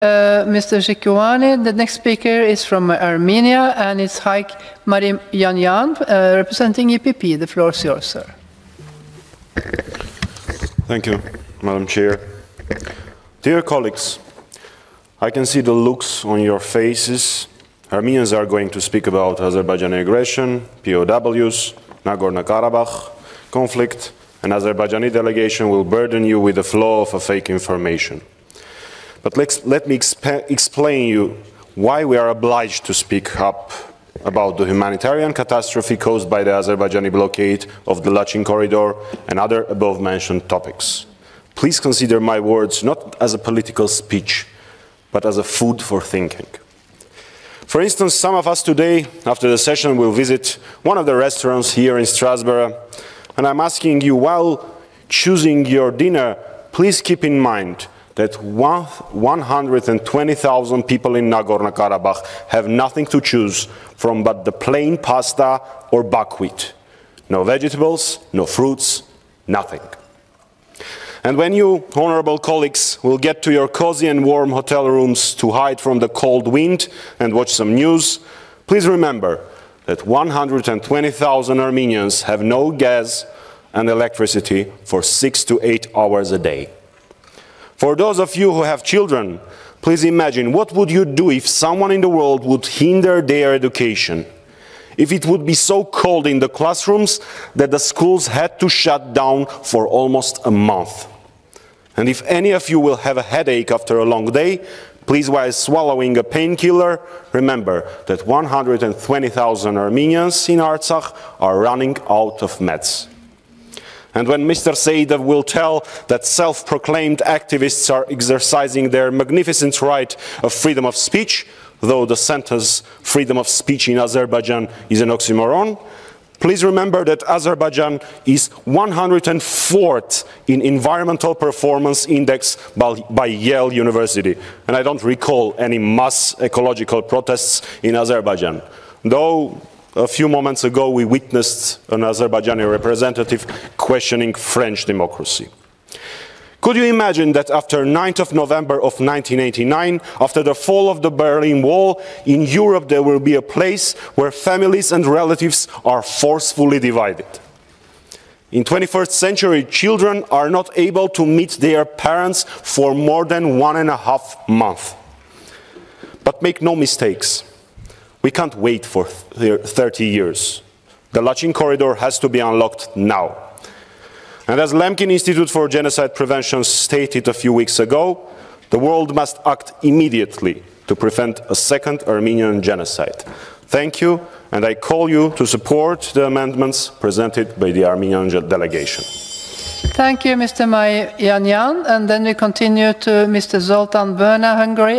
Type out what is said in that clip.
Mr. Shikiwani. The next speaker is from Armenia, and it's Հայկ Mamիջանյան, representing EPP. The floor is yours, sir. Thank you, Madam Chair. Dear colleagues, I can see the looks on your faces. Armenians are going to speak about Azerbaijani aggression, POWs, Nagorno-Karabakh conflict, and Azerbaijani delegation will burden you with the flow of fake information. But let me explain you why we are obliged to speak up about the humanitarian catastrophe caused by the Azerbaijani blockade of the Lachin corridor and other above-mentioned topics. Please consider my words not as a political speech, but as a food for thinking. For instance, some of us today, after the session, will visit one of the restaurants here in Strasbourg, and I'm asking you, while choosing your dinner, please keep in mind that 120,000 people in Nagorno-Karabakh have nothing to choose from but the plain pasta or buckwheat. No vegetables, no fruits, nothing. And when you, honorable colleagues, will get to your cozy and warm hotel rooms to hide from the cold wind and watch some news, please remember that 120,000 Armenians have no gas and electricity for 6 to 8 hours a day. For those of you who have children, please imagine what would you do if someone in the world would hinder their education? If it would be so cold in the classrooms that the schools had to shut down for almost a month. And if any of you will have a headache after a long day, please, while swallowing a painkiller, remember that 120,000 Armenians in Artsakh are running out of meds. And when Mr. Saidov will tell that self-proclaimed activists are exercising their magnificent right of freedom of speech, though the sentence freedom of speech in Azerbaijan is an oxymoron, please remember that Azerbaijan is 104th in environmental performance index by Yale University. And I don't recall any mass ecological protests in Azerbaijan, though a few moments ago we witnessed an Azerbaijani representative questioning French democracy. Could you imagine that after 9th of November of 1989, after the fall of the Berlin Wall, in Europe there will be a place where families and relatives are forcefully divided? In 21st century, children are not able to meet their parents for more than 1.5 months. But make no mistakes. We can't wait for 30 years. The Lachin corridor has to be unlocked now. And as Lemkin Institute for Genocide Prevention stated a few weeks ago, the world must act immediately to prevent a second Armenian genocide. Thank you, and I call you to support the amendments presented by the Armenian delegation. Thank you, Mr. Mamíjányan, and then we continue to Mr. Zoltán Börner, Hungary.